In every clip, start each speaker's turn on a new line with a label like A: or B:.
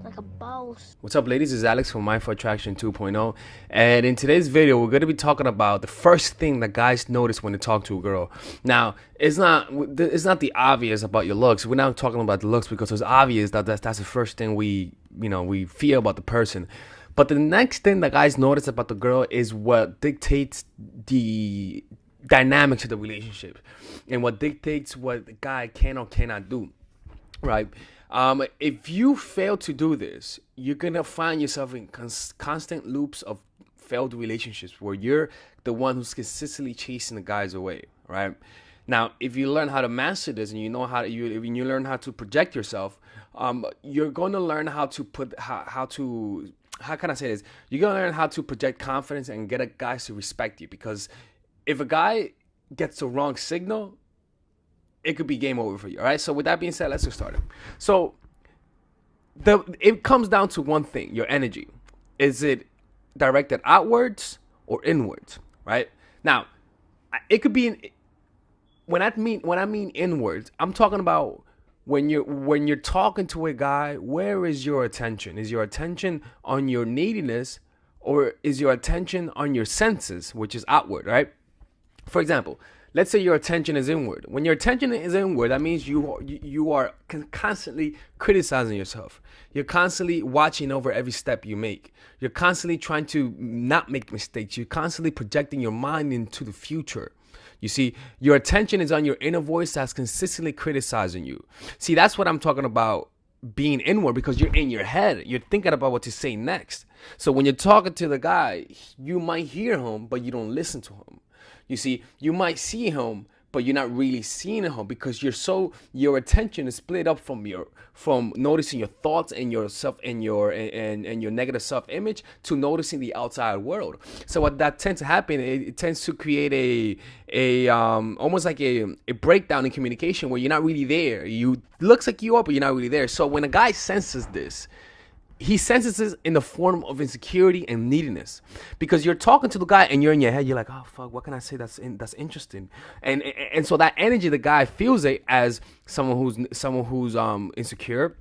A: like a boss.
B: What's up, ladies? It's Alex from Mindful Attraction 2.0. And in today's video, we're going to be talking about the first thing that guys notice when they talk to a girl. Now, it's not the obvious about your looks. We're not talking about the looks because it's obvious that that's the first thing we feel about the person. But the next thing that guys notice about the girl is what dictates the dynamics of the relationship and what dictates what the guy can or cannot do, right? If you fail to do this, you're gonna find yourself in constant loops of failed relationships where you're the one who's consistently chasing the guys away, right? Now, if you learn how to master this and you know how to, if you learn how to project yourself, you're going to learn how to how can I say this? You're going to learn how to project confidence and get a guy to respect you, because if a guy gets the wrong signal, it could be game over for you. All right. So with that being said, let's get started. So it comes down to one thing: your energy. Is it directed outwards or inwards? Right. Now, it could be when I mean inwards, I'm talking about when you're talking to a guy. Where is your attention? Is your attention on your neediness, or is your attention on your senses, which is outward? Right. For example, let's say your attention is inward. When your attention is inward, that means you are constantly criticizing yourself. You're constantly watching over every step you make. You're constantly trying to not make mistakes. You're constantly projecting your mind into the future. You see, your attention is on your inner voice that's consistently criticizing you. See, that's what I'm talking about, being inward, because you're in your head. You're thinking about what to say next. So when you're talking to the guy, you might hear him, but you don't listen to him. You see, you might see him, but you're not really seeing him, because your attention is split up from noticing your thoughts and yourself and your negative self-image to noticing the outside world. So what that tends to happen, it tends to create a almost like a breakdown in communication where you're not really there. You looks like you are, but you're not really there. So when a guy senses this, he senses this in the form of insecurity and neediness, because you're talking to the guy and you're in your head. You're like, oh fuck, what can I say that's interesting? And so that energy, the guy feels it as someone who's insecure.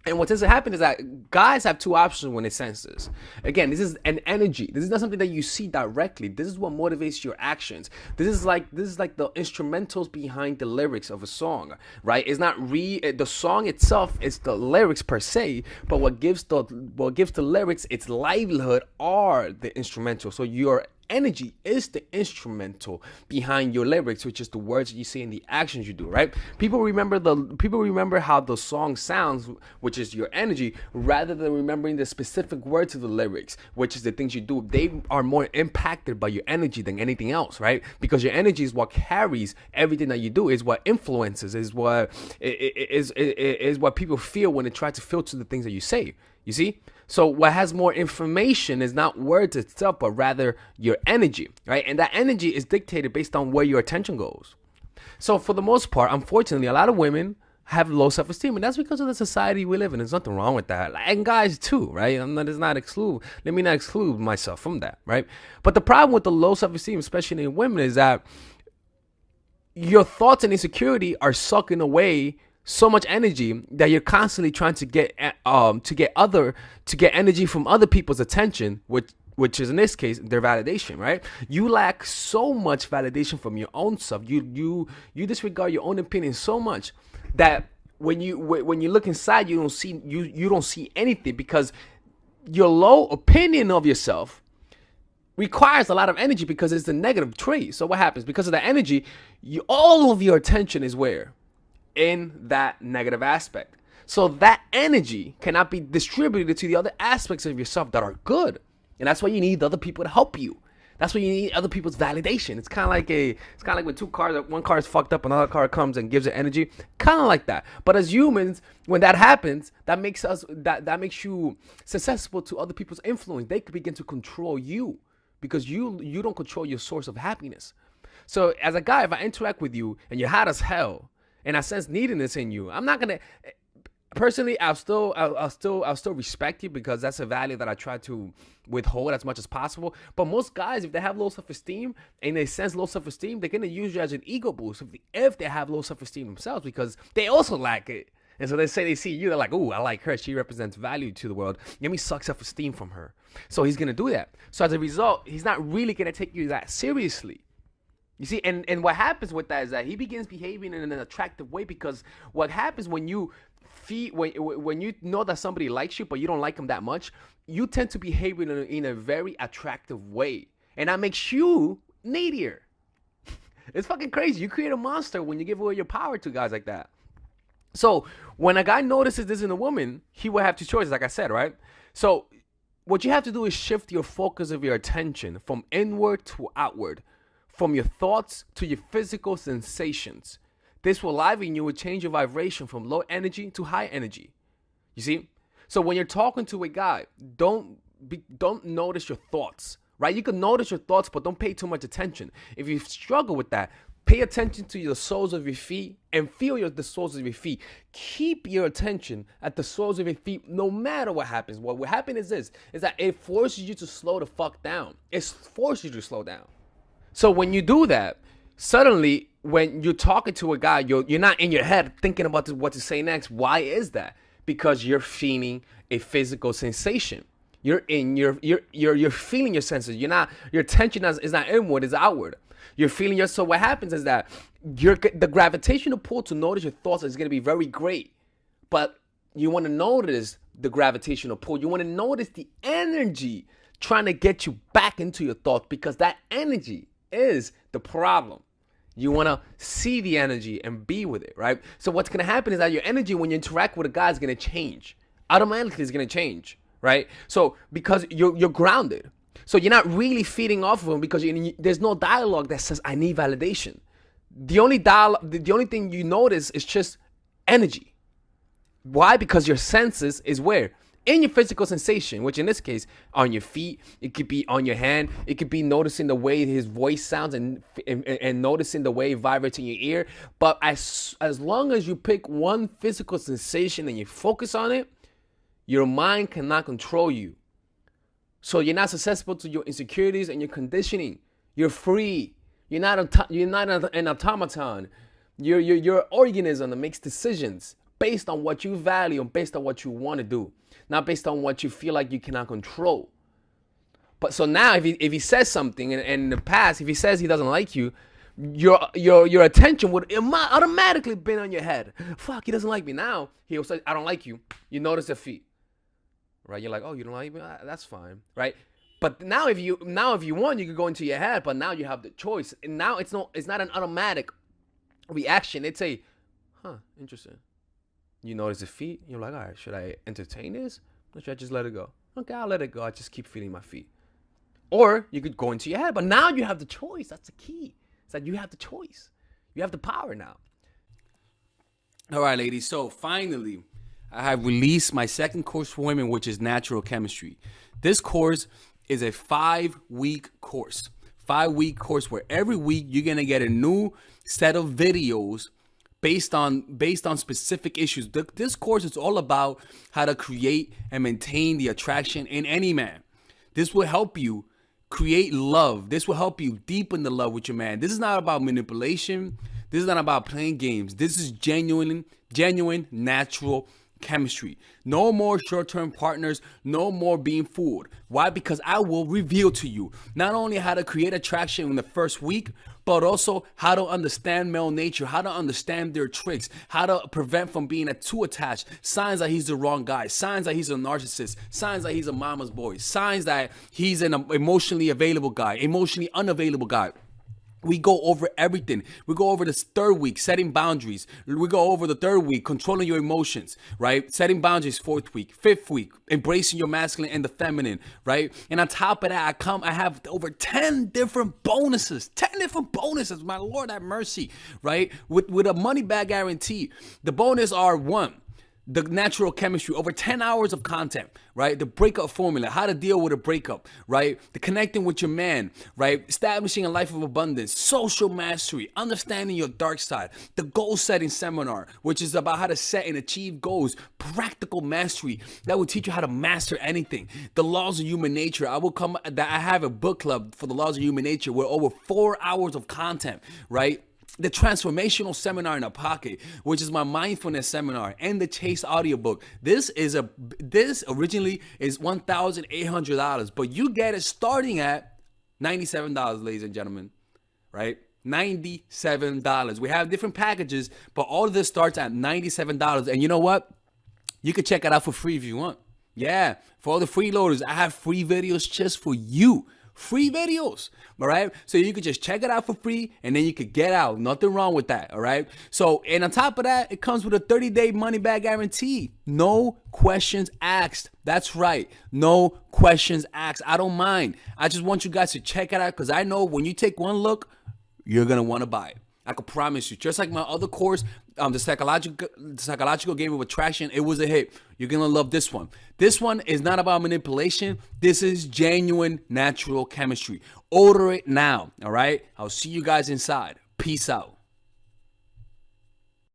B: And what tends to happen is that guys have two options when they sense this. Again, this is an energy. This is not something that you see directly. This is what motivates your actions. This is like the instrumentals behind the lyrics of a song, right? It's not the song itself is the lyrics per se, but what gives the lyrics its livelihood are the instrumentals. So your energy is the instrumental behind your lyrics, which is the words you say and the actions you do, right? People remember how the song sounds, which is your energy, rather than remembering the specific words of the lyrics, which is the things you do. They are more impacted by your energy than anything else, right? Because your energy is what carries everything that you do, is what influences, is what people feel when they try to filter the things that you say. You see? So what has more information is not words itself, but rather your energy, right? And that energy is dictated based on where your attention goes. So for the most part, unfortunately, a lot of women have low self-esteem, and that's because of the society we live in. There's nothing wrong with that. And guys too, right? Let me not exclude myself from that, right? But the problem with the low self-esteem, especially in women, is that your thoughts and insecurity are sucking away so much energy that you're constantly trying to get energy from other people's attention, which is in this case their validation, right? You lack so much validation from your own self. You disregard your own opinion so much that when you look inside, you don't see anything, because your low opinion of yourself requires a lot of energy, because it's the negative trait. So what happens? Because of that energy, all of your attention is where? In that negative aspect. So that energy cannot be distributed to the other aspects of yourself that are good. And that's why you need other people to help you. That's why you need other people's validation. It's kind of like when two cars, one car is fucked up, another car comes and gives it energy. Kind of like that. But as humans, when that happens, that makes you susceptible to other people's influence. They could begin to control you, because you don't control your source of happiness. So as a guy, if I interact with you and you're hot as hell, and I sense neediness in you, I'm not gonna. Personally, I'll still respect you, because that's a value that I try to withhold as much as possible. But most guys, if they have low self-esteem and they sense low self-esteem, they're gonna use you as an ego boost if they have low self-esteem themselves, because they also lack it. And so they say they see you, they're like, ooh, I like her. She represents value to the world. Let me suck self-esteem from her. So he's going to do that. So as a result, he's not really going to take you that seriously. You see, and what happens with that is that he begins behaving in an attractive way, because what happens when you when you know that somebody likes you but you don't like them that much, you tend to behave in a very attractive way, and that makes you needier. It's fucking crazy. You create a monster when you give away your power to guys like that. So when a guy notices this in a woman, he will have two choices, like I said, right? So what you have to do is shift your focus of your attention from inward to outward, from your thoughts to your physical sensations. This will liven you and change your vibration from low energy to high energy. You see? So when you're talking to a guy, don't notice your thoughts, right? You can notice your thoughts, but don't pay too much attention. If you struggle with that, pay attention to the soles of your feet and feel the soles of your feet. Keep your attention at the soles of your feet no matter what happens. What will happen is this, is that it forces you to slow the fuck down. It forces you to slow down. So when you do that, suddenly when you're talking to a guy, you're not in your head thinking about what to say next. Why is that? Because you're feeling a physical sensation. You're feeling your senses. Your attention is not inward, it's outward. You're feeling your. So what happens is that the gravitational pull to notice your thoughts is going to be very great, but you want to notice the gravitational pull. You want to notice the energy trying to get you back into your thoughts, because that energy is the problem. You want to see the energy and be with it, right? So what's going to happen is that your energy when you interact with a guy is going to change. Automatically, it's going to change, right? So because you're grounded. So you're not really feeding off of him, because there's no dialogue that says, I need validation. The only thing you notice is just energy. Why? Because your senses is where? In your physical sensation, which in this case, on your feet, it could be on your hand, it could be noticing the way his voice sounds and noticing the way it vibrates in your ear. But as long as you pick one physical sensation and you focus on it, your mind cannot control you. So you're not susceptible to your insecurities and your conditioning. You're free. You're not an automaton. You're an organism that makes decisions based on what you value and based on what you want to do, not based on what you feel like you cannot control. But so now, if he says something, and in the past, if he says he doesn't like you, your attention would automatically been on your head. Fuck, he doesn't like me. Now he'll say, I don't like you. You notice the feet, right? You're like, oh, you don't like me? That's fine, right? But now if you want, you can go into your head. But now you have the choice, and now it's not an automatic reaction. It's a, interesting. You notice the feet. You're like, all right, should I entertain this? Or should I just let it go? Okay, I'll let it go. I just keep feeling my feet. Or you could go into your head. But now you have the choice. That's the key. It's that you have the choice. You have the power now. All right, ladies. So finally, I have released my second course for women, which is natural chemistry. This course is a 5-week course. 5-week course where every week you're going to get a new set of videos based on specific issues. This course is all about how to create and maintain the attraction in any man. This will help you create love. This will help you deepen the love with your man. This is not about manipulation. This is not about playing games. This is genuine, natural chemistry. No more short-term partners. No more being fooled. Why? Because I will reveal to you not only how to create attraction in the first week, but also how to understand male nature, how to understand their tricks, how to prevent from being too attached, signs that he's the wrong guy, signs that he's a narcissist, signs that he's a mama's boy, signs that he's an emotionally available guy, emotionally unavailable guy. We go over everything. We go over this third week, setting boundaries. We go over the third week, controlling your emotions, right? Setting boundaries, fourth week. Fifth week, embracing your masculine and the feminine, right? And on top of that, I have over 10 different bonuses. 10 different bonuses, my Lord have mercy, right? With a money back guarantee. The bonus are 1, the natural chemistry, over 10 hours of content, right? The breakup formula, how to deal with a breakup, right? The connecting with your man, right? Establishing a life of abundance, social mastery, understanding your dark side, the goal setting seminar, which is about how to set and achieve goals, practical mastery that will teach you how to master anything. The laws of human nature. I have a book club for the laws of human nature with over 4 hours of content, right?
A: the transformational seminar in a pocket, which is my mindfulness seminar, and the Chase audiobook. This originally is $1,800, but you get it starting at $97, ladies and gentlemen, right? $97. We have different packages, but all of this starts at $97. And you know what? You can check it out for free if you want. Yeah, for all the freeloaders, I have free videos just for you. Free videos, all right? So you could just check it out for free, and then you could get out. Nothing wrong with that, all right? So, and on top of that, it comes with a 30-day money-back guarantee. No questions asked. That's right. No questions asked. I don't mind. I just want you guys to check it out, because I know when you take one look, you're going to want to buy it. I can promise you. Just like my other course, the psychological game of attraction, it was a hit. You're going to love this one. This one is not about manipulation. This is genuine natural chemistry. Order it now, all right? I'll see you guys inside. Peace out.